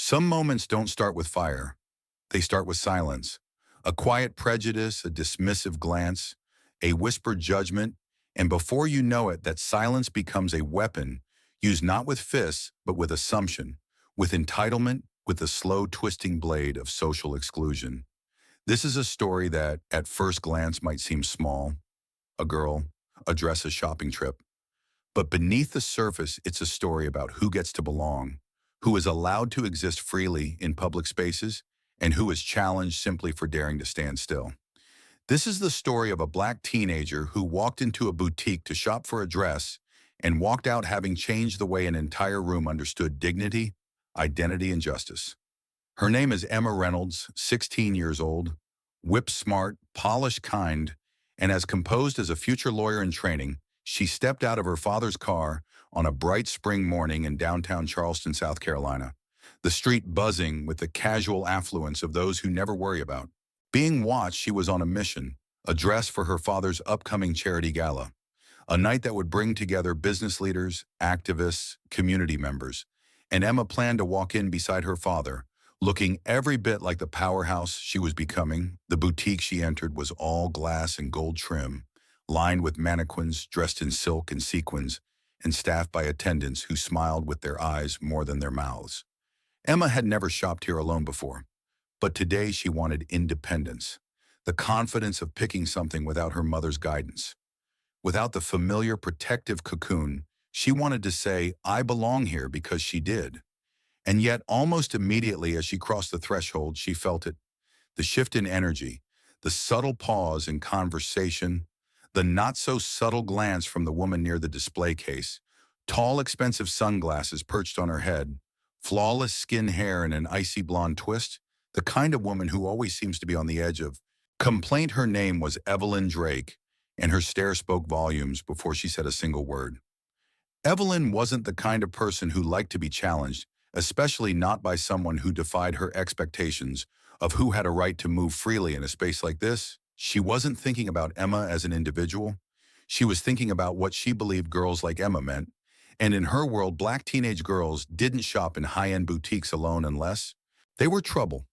Some moments don't start with fire. They start with silence. A quiet prejudice, a dismissive glance, a whispered judgment, and before you know it, that silence becomes a weapon used not with fists, but with assumption, with entitlement, with the slow twisting blade of social exclusion. This is a story that, at first glance, might seem small. A girl, a dress, a shopping trip. But beneath the surface, it's a story about who gets to belong, who is allowed to exist freely in public spaces, and who is challenged simply for daring to stand still. This is the story of a black teenager who walked into a boutique to shop for a dress and walked out having changed the way an entire room understood dignity, identity, and justice. Her name is Emma Reynolds, 16 years old, whip smart, polished, kind, and as composed as a future lawyer in training. She stepped out of her father's car on a bright spring morning in downtown Charleston, South Carolina, the street buzzing with the casual affluence of those who never worry about being watched. She was on a mission, a dress for her father's upcoming charity gala, a night that would bring together business leaders, activists, community members. And Emma planned to walk in beside her father, looking every bit like the powerhouse she was becoming. The boutique she entered was all glass and gold trim, lined with mannequins dressed in silk and sequins, and staffed by attendants who smiled with their eyes more than their mouths. Emma had never shopped here alone before, but today she wanted independence, the confidence of picking something without her mother's guidance. Without the familiar protective cocoon, she wanted to say, "I belong here," because she did. And yet, almost immediately as she crossed the threshold, she felt it. The shift in energy, the subtle pause in conversation, the not-so-subtle glance from the woman near the display case, tall, expensive sunglasses perched on her head, flawless skin hair in an icy blonde twist, the kind of woman who always seems to be on the edge of complaint. Her name was Evelyn Drake, and her stare spoke volumes before she said a single word. Evelyn wasn't the kind of person who liked to be challenged, especially not by someone who defied her expectations of who had a right to move freely in a space like this. She wasn't thinking about Emma as an individual. She was thinking about what she believed girls like Emma meant. And in her world, black teenage girls didn't shop in high-end boutiques alone unless they were trouble.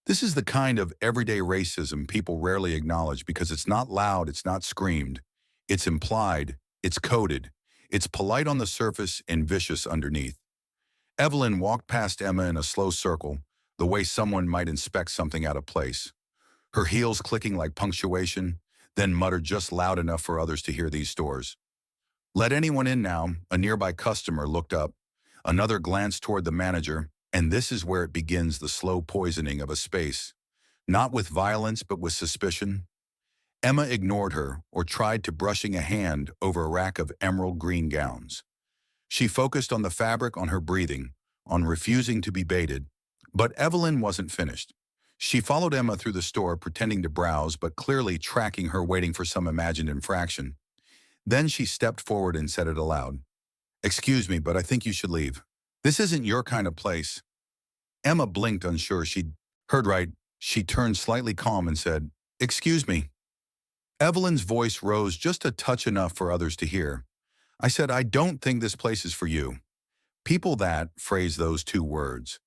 This is the kind of everyday racism people rarely acknowledge because it's not loud, it's not screamed. It's implied, it's coded, it's polite on the surface and vicious underneath. Evelyn walked past Emma in a slow circle, the way someone might inspect something out of place, her heels clicking like punctuation, then muttered just loud enough for others to hear these stores. "Let anyone in now." A nearby customer looked up, another glanced toward the manager, and this is where it begins, the slow poisoning of a space. Not with violence, but with suspicion. Emma ignored her or tried to brushing a hand over a rack of emerald green gowns. She focused on the fabric, on her breathing, on refusing to be baited. But Evelyn wasn't finished. She followed Emma through the store, pretending to browse, but clearly tracking her, waiting for some imagined infraction. Then she stepped forward and said it aloud. "Excuse me, but I think you should leave. This isn't your kind of place." Emma blinked, unsure she'd heard right. She turned slightly calm and said, "Excuse me." Evelyn's voice rose just a touch, enough for others to hear. "I said, I don't think this place is for you." People that phrase those two words.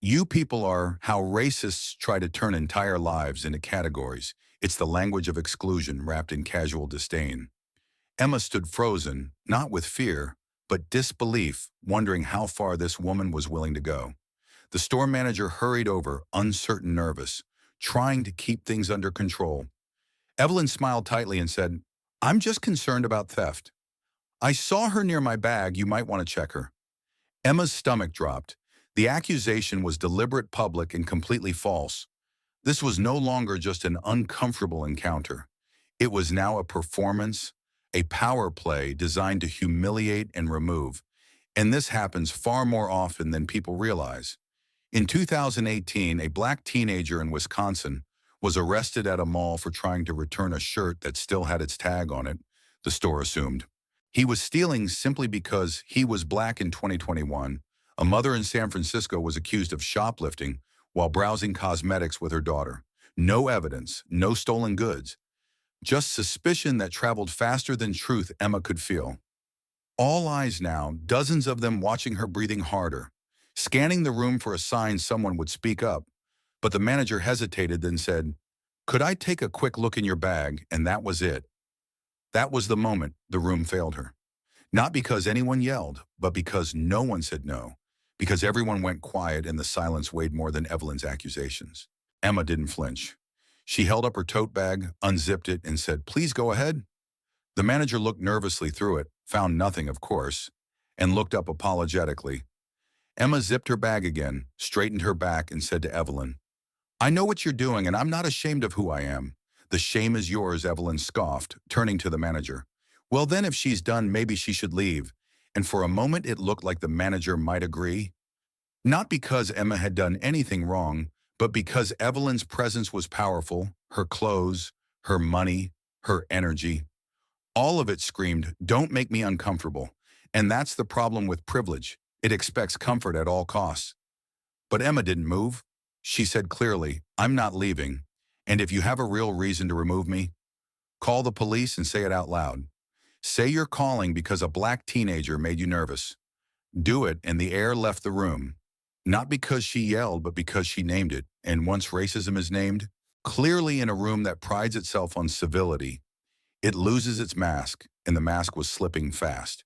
You people are how racists try to turn entire lives into categories. It's the language of exclusion wrapped in casual disdain. Emma stood frozen, not with fear, but disbelief, wondering how far this woman was willing to go. The store manager hurried over, uncertain, nervous, trying to keep things under control. Evelyn smiled tightly and said, "I'm just concerned about theft. I saw her near my bag. You might want to check her." Emma's stomach dropped. The accusation was deliberate, public, and completely false. This was no longer just an uncomfortable encounter. It was now a performance, a power play designed to humiliate and remove. And this happens far more often than people realize. In 2018, a black teenager in Wisconsin was arrested at a mall for trying to return a shirt that still had its tag on it, the store assumed. He was stealing simply because he was black. In 2021, a mother in San Francisco was accused of shoplifting while browsing cosmetics with her daughter. No evidence, no stolen goods, just suspicion that traveled faster than truth. Emma could feel all eyes now, dozens of them watching her, breathing harder. scanning the room for a sign someone would speak up. But the manager hesitated, then said, "Could I take a quick look in your bag?" And that was it. That was the moment the room failed her. Not because anyone yelled, but because no one said no. Because everyone went quiet and the silence weighed more than Evelyn's accusations. Emma didn't flinch. She held up her tote bag, unzipped it, and said, "Please go ahead." The manager looked nervously through it, found nothing, of course, and looked up apologetically. Emma zipped her bag again, straightened her back, and said to Evelyn, "I know what you're doing, and I'm not ashamed of who I am." "The shame is yours," Evelyn scoffed, turning to the manager. "Well then, if she's done, maybe she should leave." And for a moment it looked like the manager might agree. Not because Emma had done anything wrong, but because Evelyn's presence was powerful, her clothes, her money, her energy. All of it screamed, "Don't make me uncomfortable." And that's the problem with privilege. It expects comfort at all costs. But Emma didn't move. She said clearly, "I'm not leaving. And if you have a real reason to remove me, call the police and say it out loud. Say you're calling because a black teenager made you nervous." Do it, and the air left the room. Not because she yelled, but because she named it. And once racism is named, clearly in a room that prides itself on civility, it loses its mask, and the mask was slipping fast.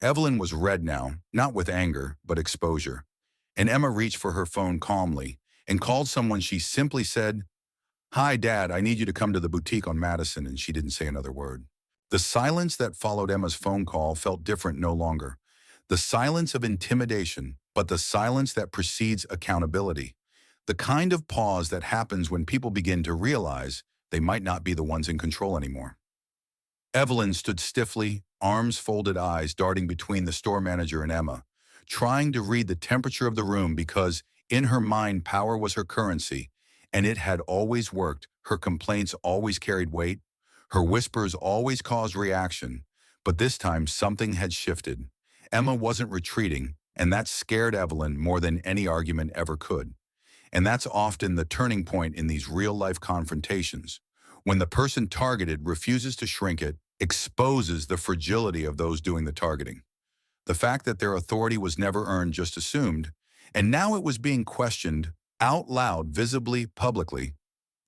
Evelyn was red now, not with anger, but exposure. And Emma reached for her phone calmly and called someone. She simply said, "Hi, Dad, I need you to come to the boutique on Madison," and she didn't say another word. The silence that followed Emma's phone call felt different no longer. The silence of intimidation, but the silence that precedes accountability. The kind of pause that happens when people begin to realize they might not be the ones in control anymore. Evelyn stood stiffly, arms folded, eyes darting between the store manager and Emma, trying to read the temperature of the room because, in her mind, power was her currency, and it had always worked. Her complaints always carried weight. Her whispers always caused reaction. But this time, something had shifted. Emma wasn't retreating, and that scared Evelyn more than any argument ever could. And that's often the turning point in these real-life confrontations. When the person targeted refuses to shrink, it exposes the fragility of those doing the targeting. The fact that their authority was never earned, just assumed, and now it was being questioned out loud, visibly, publicly.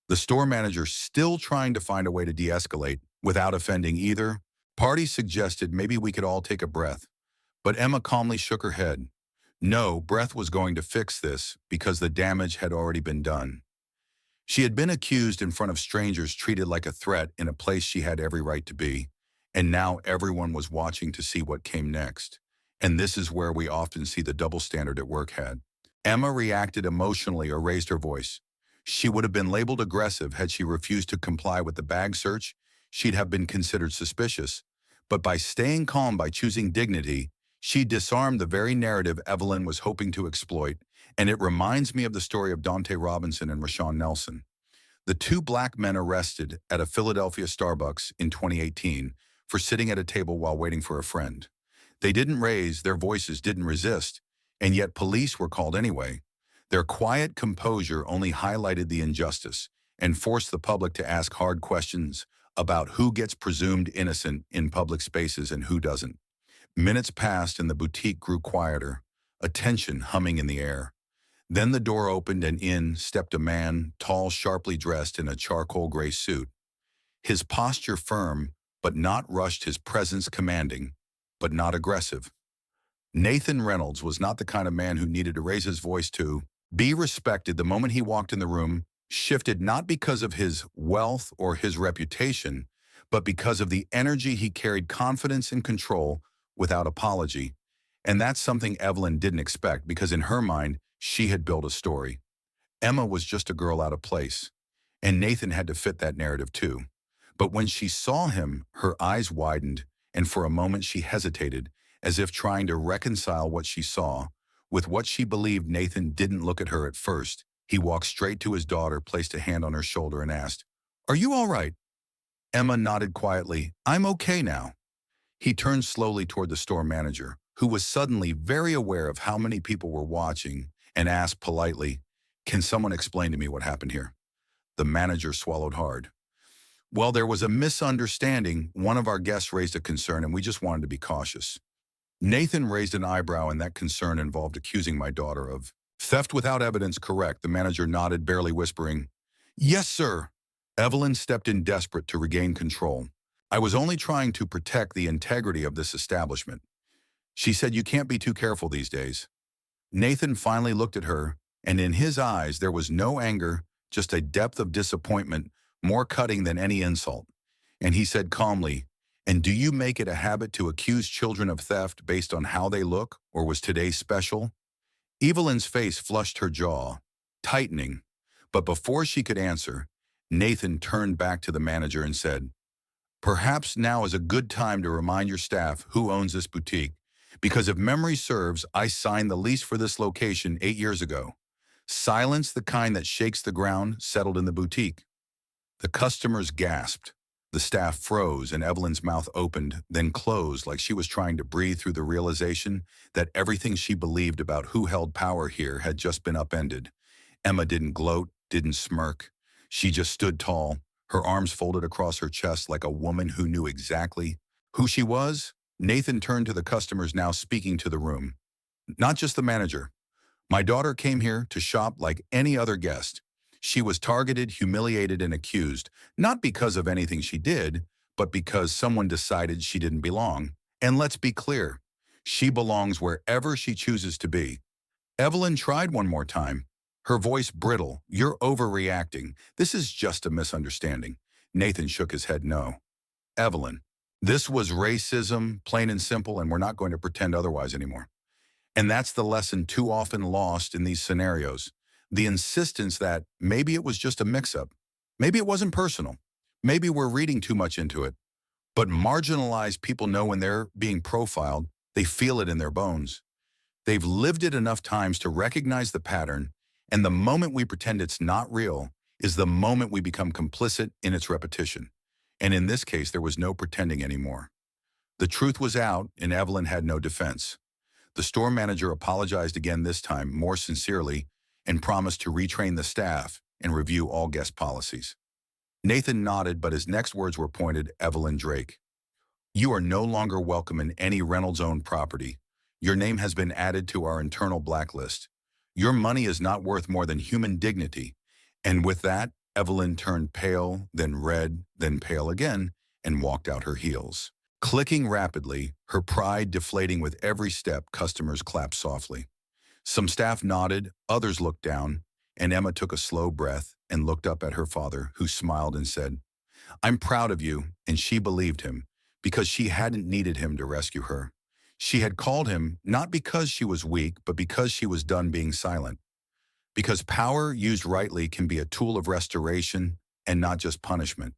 The store manager, still trying to find a way to de-escalate without offending either party, suggested maybe we could all take a breath. But Emma calmly shook her head. No breath was going to fix this because the damage had already been done. She had been accused in front of strangers, treated like a threat in a place she had every right to be, and now everyone was watching to see what came next. And this is where we often see the double standard at work had. Emma reacted emotionally or raised her voice. She would have been labeled aggressive had she refused to comply with the bag search. She'd have been considered suspicious. But by staying calm, by choosing dignity, she disarmed the very narrative Evelyn was hoping to exploit, and it reminds me of the story of Dante Robinson and Rashawn Nelson, the two black men arrested at a Philadelphia Starbucks in 2018 for sitting at a table while waiting for a friend. They didn't raise their voices, didn't resist, and yet police were called anyway. Their quiet composure only highlighted the injustice and forced the public to ask hard questions about who gets presumed innocent in public spaces and who doesn't. Minutes passed and the boutique grew quieter, a tension humming in the air. Then the door opened and in stepped a man, tall, sharply dressed in a charcoal gray suit. His posture firm, but not rushed, his presence commanding, but not aggressive. Nathan Reynolds was not the kind of man who needed to raise his voice to be respected. The moment he walked in the room, shifted not because of his wealth or his reputation, but because of the energy he carried, confidence and control without apology. And that's something Evelyn didn't expect because in her mind, she had built a story. Emma was just a girl out of place, and Nathan had to fit that narrative too. But when she saw him, her eyes widened, and for a moment she hesitated, as if trying to reconcile what she saw with what she believed. Nathan didn't look at her at first. He walked straight to his daughter, placed a hand on her shoulder, and asked, "Are you all right?" Emma nodded quietly. "I'm okay now." He turned slowly toward the store manager, who was suddenly very aware of how many people were watching, and asked politely, "Can someone explain to me what happened here?" The manager swallowed hard. "Well, there was a misunderstanding. One of our guests raised a concern, and we just wanted to be cautious." Nathan raised an eyebrow, and that concern involved accusing my daughter of theft without evidence. Correct. The manager nodded, barely whispering, "Yes, sir." Evelyn stepped in, desperate to regain control. "I was only trying to protect the integrity of this establishment." She said, "You can't be too careful these days." Nathan finally looked at her, and in his eyes there was no anger, just a depth of disappointment, more cutting than any insult. And he said calmly, "And do you make it a habit to accuse children of theft based on how they look, or was today special?" Evelyn's face flushed, her jaw tightening. But before she could answer, Nathan turned back to the manager and said, "Perhaps now is a good time to remind your staff who owns this boutique, because if memory serves, I signed the lease for this location 8 years ago." Silence, the kind that shakes the ground, settled in the boutique. The customers gasped. The staff froze, and Evelyn's mouth opened, then closed, like she was trying to breathe through the realization that everything she believed about who held power here had just been upended. Emma didn't gloat, didn't smirk. She just stood tall, her arms folded across her chest like a woman who knew exactly who she was. Nathan turned to the customers now speaking to the room. "Not just the manager. My daughter came here to shop like any other guest. She was targeted, humiliated, and accused, not because of anything she did, but because someone decided she didn't belong. And let's be clear, she belongs wherever she chooses to be." Evelyn tried one more time, her voice brittle. "You're overreacting. This is just a misunderstanding." Nathan shook his head, "No. Evelyn, this was racism, plain and simple, and we're not going to pretend otherwise anymore." And that's the lesson too often lost in these scenarios. The insistence that maybe it was just a mix-up. Maybe it wasn't personal. Maybe we're reading too much into it. But marginalized people know when they're being profiled, they feel it in their bones. They've lived it enough times to recognize the pattern, and the moment we pretend it's not real is the moment we become complicit in its repetition. And in this case, there was no pretending anymore. The truth was out, and Evelyn had no defense. The store manager apologized again, this time more sincerely, and promised to retrain the staff and review all guest policies. Nathan nodded, but his next words were pointed at Evelyn Drake. "You are no longer welcome in any Reynolds-owned property. Your name has been added to our internal blacklist. Your money is not worth more than human dignity." And with that, Evelyn turned pale, then red, then pale again, and walked out her heels. Clicking rapidly, her pride deflating with every step. Customers clapped softly. Some staff nodded, others looked down, and Emma took a slow breath and looked up at her father, who smiled and said, "I'm proud of you," and she believed him, because she hadn't needed him to rescue her. She had called him not because she was weak, but because she was done being silent. Because power used rightly can be a tool of restoration and not just punishment.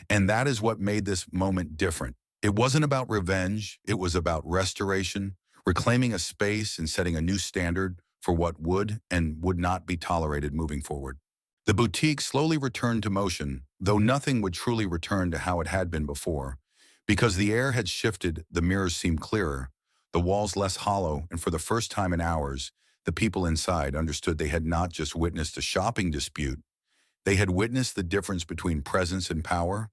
And that is what made this moment different. It wasn't about revenge, it was about restoration, reclaiming a space and setting a new standard for what would and would not be tolerated moving forward. The boutique slowly returned to motion, though nothing would truly return to how it had been before. Because the air had shifted, the mirrors seemed clearer, the walls less hollow, and for the first time in hours, the people inside understood they had not just witnessed a shopping dispute, they had witnessed the difference between presence and power,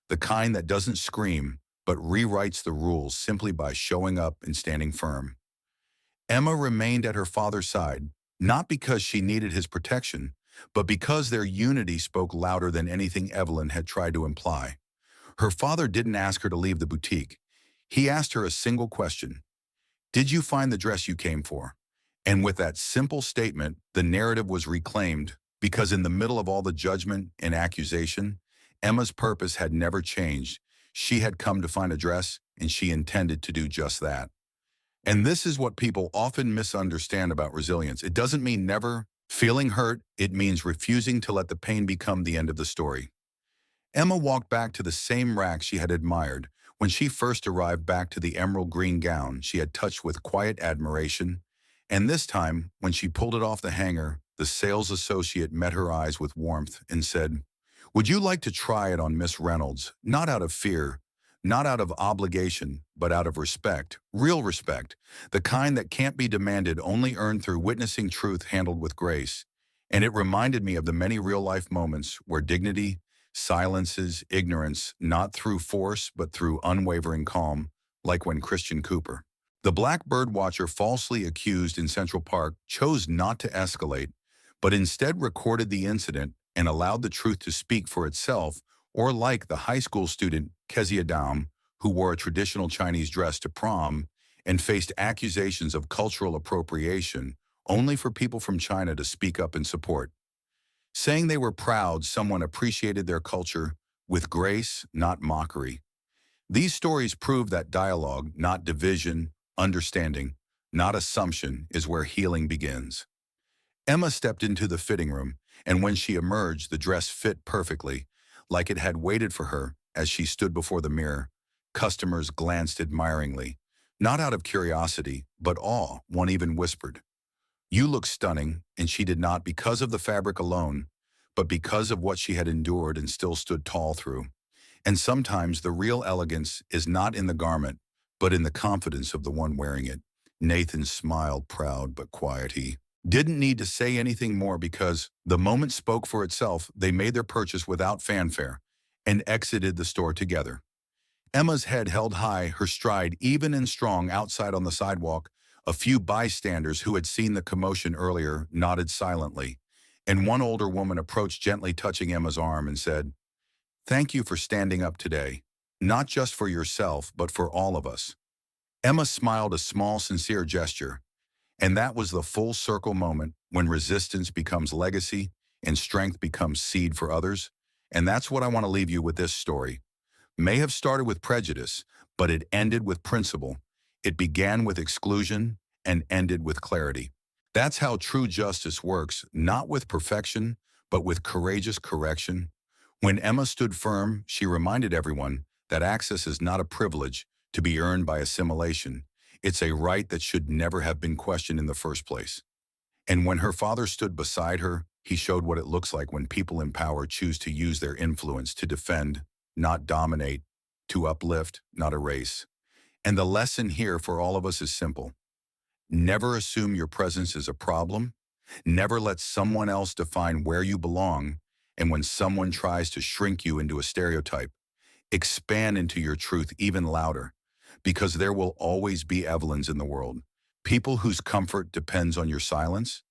the kind that doesn't scream, but rewrites the rules simply by showing up and standing firm. Emma remained at her father's side, not because she needed his protection, but because their unity spoke louder than anything Evelyn had tried to imply. Her father didn't ask her to leave the boutique. He asked her a single question: "Did you find the dress you came for?" And with that simple statement, the narrative was reclaimed, because in the middle of all the judgment and accusation, Emma's purpose had never changed. She had come to find a dress, and she intended to do just that. And this is what people often misunderstand about resilience. It doesn't mean never feeling hurt. It means refusing to let the pain become the end of the story. Emma walked back to the same rack she had admired. When she first arrived, back to the emerald green gown she had touched with quiet admiration. And this time, when she pulled it off the hanger, the sales associate met her eyes with warmth and said, "Would you like to try it on Miss Reynolds?" Not out of fear, not out of obligation, but out of respect, real respect, the kind that can't be demanded, only earned through witnessing truth handled with grace. And it reminded me of the many real-life moments where dignity silences ignorance, not through force, but through unwavering calm, like when Christian Cooper The black bird watcher falsely accused in Central Park chose not to escalate, but instead recorded the incident and allowed the truth to speak for itself, or like the high school student Kezia Dam, who wore a traditional Chinese dress to prom and faced accusations of cultural appropriation only for people from China to speak up in support. Saying they were proud someone appreciated their culture with grace, not mockery. These stories prove that dialogue, not division, understanding, not assumption, is where healing begins. Emma stepped into the fitting room, and when she emerged, the dress fit perfectly, like it had waited for her as she stood before the mirror. Customers glanced admiringly, not out of curiosity, but awe. One even whispered, "You look stunning," and she did not because of the fabric alone, but because of what she had endured and still stood tall through. And sometimes the real elegance is not in the garment, but in the confidence of the one wearing it. Nathan smiled, proud but quiet. He didn't need to say anything more because the moment spoke for itself. They made their purchase without fanfare and exited the store together. Emma's head held high, her stride even and strong outside on the sidewalk. A few bystanders who had seen the commotion earlier nodded silently, and one older woman approached, gently touching Emma's arm, and said, "Thank you for standing up today, not just for yourself, but for all of us." Emma smiled, a small, sincere gesture, and that was the full circle moment when resistance becomes legacy and strength becomes seed for others. And that's what I want to leave you with. This story may have started with prejudice, but it ended with principle. It began with exclusion and ended with clarity. That's how true justice works, not with perfection, but with courageous correction. When Emma stood firm, she reminded everyone that access is not a privilege to be earned by assimilation. It's a right that should never have been questioned in the first place. And when her father stood beside her, he showed what it looks like when people in power choose to use their influence to defend, not dominate, to uplift, not erase. And the lesson here for all of us is simple. Never assume your presence is a problem. Never let someone else define where you belong. And when someone tries to shrink you into a stereotype, expand into your truth even louder, because there will always be Evelyns in the world, people whose comfort depends on your silence,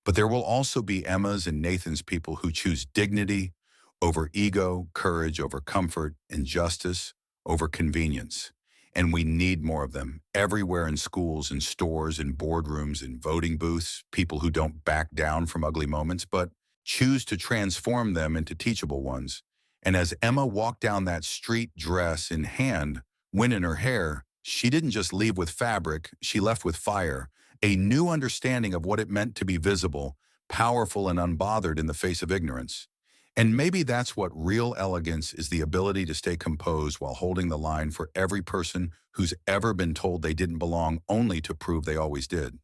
but there will also be Emmas and Nathans, people who choose dignity over ego, courage over comfort, and justice over convenience. And we need more of them everywhere, in schools, in stores, in boardrooms, in voting booths, people who don't back down from ugly moments, but choose to transform them into teachable ones. And as Emma walked down that street, dress in hand, wind in her hair, she didn't just leave with fabric, she left with fire, a new understanding of what it meant to be visible, powerful, and unbothered in the face of ignorance. And maybe that's what real elegance is, the ability to stay composed while holding the line for every person who's ever been told they didn't belong only to prove they always did.